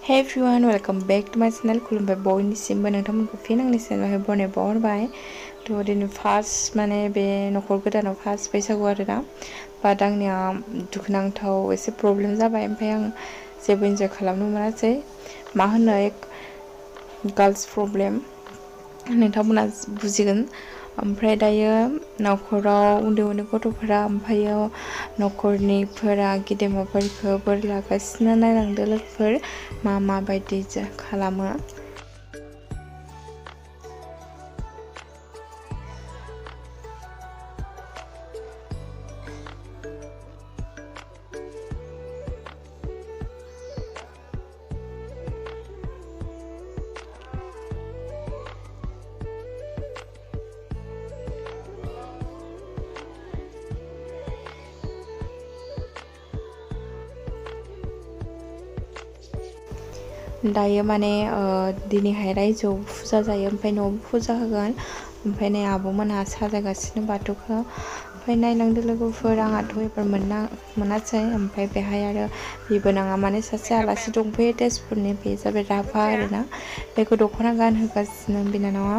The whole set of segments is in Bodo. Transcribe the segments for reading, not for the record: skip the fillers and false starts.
Hey everyone, welcome back to my channel. खुलुमबाय बयनिसिमबो नोंथांमोनखौ फिन आंनि चेनेलावहाय बरायनाय बावहरबाय। थ' दिनै फार्स्ट माने बे न'खर गोदानाव फार्स्ट बैसागु आरोना। बाट आंनिया दुखुनांथाव एसे प्रब्लेम जाबाय ओमफ्राय आं जेबो इन्जय खालामनो मोनासै। मा होनो गार्ल्स प्रब्लेम नोंथांमोना बुजिगोन। ओमफ्राय दायो न'खराव उन्दै उन्दै गथ'फोरा ओमफ्रायो न'खरनिफोरा गेदेमाफोरखौ बोर लागासिनो नायलांदो लोगोफोर माबायदि खालामो। दायो माने दिनैहाय रायजोआव फुजा जायो ओमफ्राय न'आवबो फुजा होगोन ओमफ्राय नै आब'मोनहा साजायगासिनो बाथौखौ ओमफ्राय नायलांदो लोगोफोर आंहाथ' एबार मोनासै ओमफ्राय बेहाय आरो बिबोनाङा माने सासे आलासि दंफैयो तेजपुरनि बे जाबाय राभा आरोना बेखौ दख'ना गानहोगासिनो बिनानावा।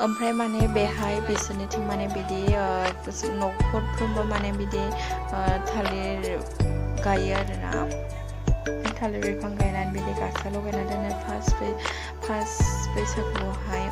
ओमफ्राय माने बेहाय बिसोरनिथिं माने बिदि न'खरफ्रोमबो माने बिदि थालिर गायो आरोना थालिर बिफां गायनानै बिदि गासा लगायना दोनो फार्स्ट बैसागुआवहाय।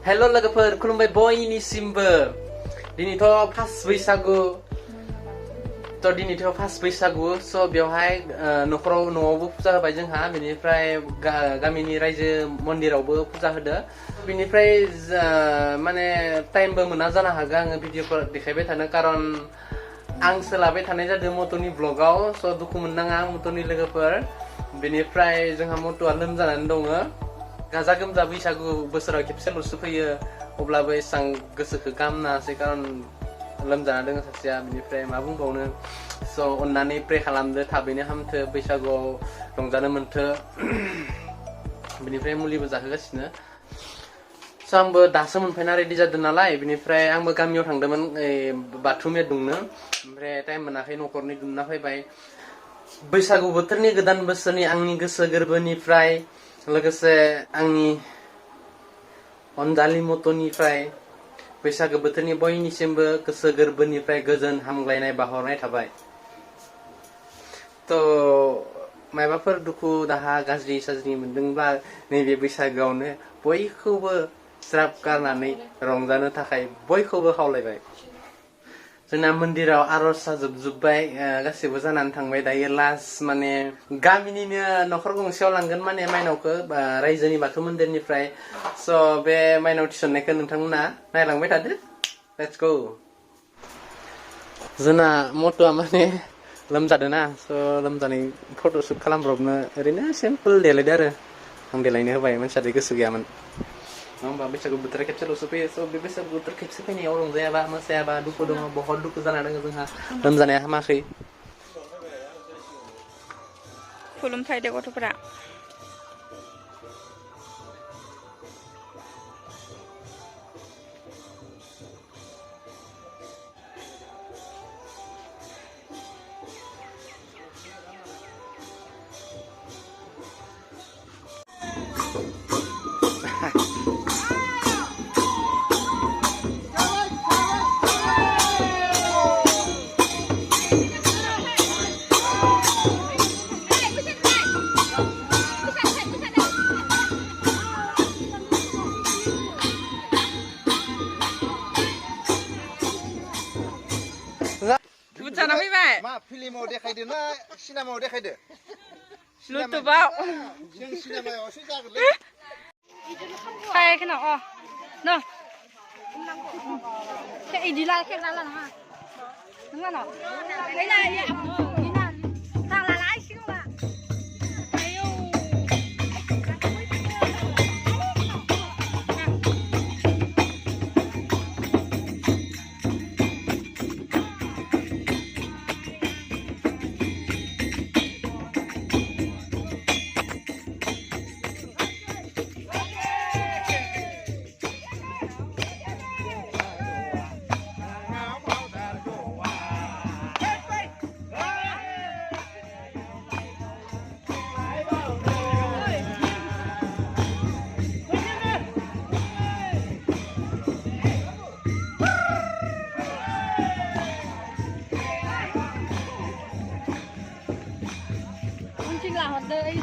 हेलो लोगोफोर खुलुमबाय बयनिसिमबो। दिनैथ' फार्स्ट बैसागु स' बेवहाय न'आवबो फुजा होबाय जोंहा बेनिफ्राय गामिनि रायजो मन्दिरावबो फुजा होदो बेनिफ्राय माने टाइमबो मोना जानो हागौ आङो भिडिअफोर देखायबाय थानो खारन आं सोलाबाय थानाय जादों मट'नि ब्लगाव स' दुखु मोननाङा मट'नि लोगोफोर। बेनिफ्राय जोंहा मट'आ लोमजानानै दङ। गाजा गोमजा बैसागु बोसोराव खेबसेल'सो फैयो अब्लाबो एसां गोसोखौ गामनासै खारन लोमजाना दङ सासेया। बेनिफ्राय मा बुंबावनो स' अननानै प्रे खालामदो थाबैनो हामथो बैसागुआव रंजानो मोनथो। बेनिफ्राय मुलिबो जाहोगासिनो स' आंबो दासो मोनफैना रेडि जादों नालाय बेनिफ्राय आंबो गामियाव थांदोंमोन बाथरुम दुंनो ओमफ्राय टाइम मोनाखै न'खरनि दुमना फैबाय। बैसागु बोथोरनि गोदान बोसोरनि आंनि गोसो गोरबोनिफ्राय लोगोसे आंनि अनजालि मट'निफ्राय बैसागो बोथोरनि बयनिसिमबो गोसो गोरबोनिफ्राय गोजोन हामग्लायनाय बाहरनाय थाबाय। थ' मायबाफोर दुखु दाहा गाज्रि साज्रि मोनदोंब्ला नैबे बैसागोआवनो बयखौबो ज्राब गारनानै रंजानो थाखाय बयखौबो खावलायबाय। जोंना मन्दिराव आर'जआ जोबजोब्बाय गासिबो जानानै थांबाय दायो लास्ट माने गामिनिनो न'खर गंसेयाव लांगोन माने माइनावखौ रायजोनि बाथौ मन्दिरनिफ्राय। स' बे माइनाव थिसननायखौ नोंथांमोना नायलांबाय थादो। Let's go. जोंना मट'आ माने लोमजादोंना स' लोमजानाय फट'शुट खालामब्रबनो ओरैनो सिम्पोल देलायदो आरो आं देलायनो होबाय मानसिया गोसो गैयामोन। नङा होमबा बैसागु बोथोरा खेबसेल'सो फैयो स' बे बैसागु बोथोर खेबसे फैनायाव रंजायाबा मोसायाबा दुखु दङ बहुत दुखु जाना दङ जोंहा लोमजानाया हामाखै। खुलुमफायदो गथ'फोरा। फिल्माव देखायदो ना सिनेमायाव देखायदो लुटुबाव जों सिनेमायावसो जागोनलै फाय खोना अ न ke idila ke lala na nang ano đây là đi na tao là lái xíu mà ayo เ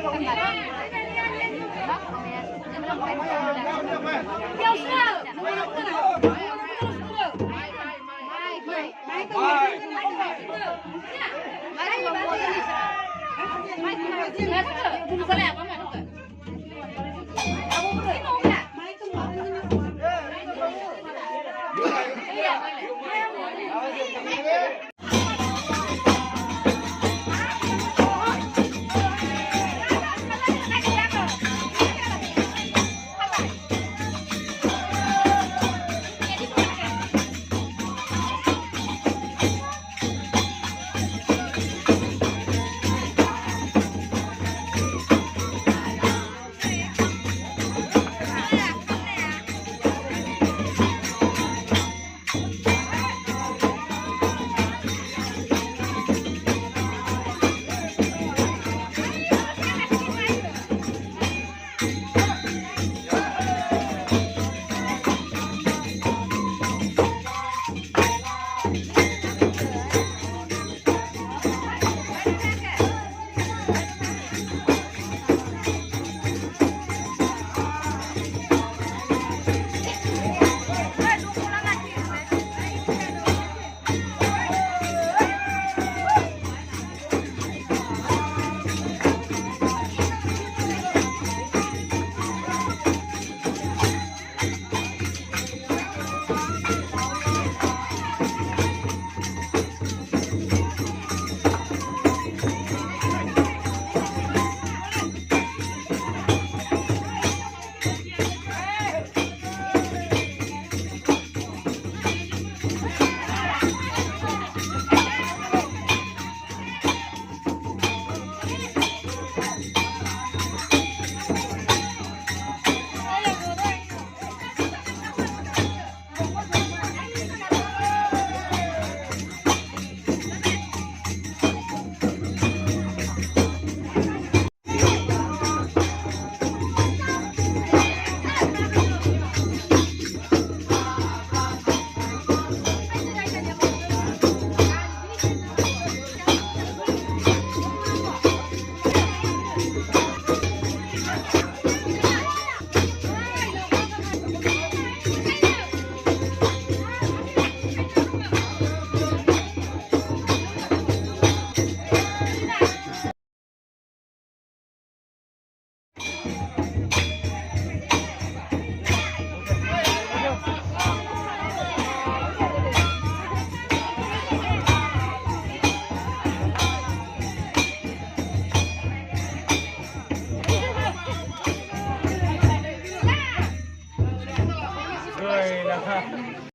对了。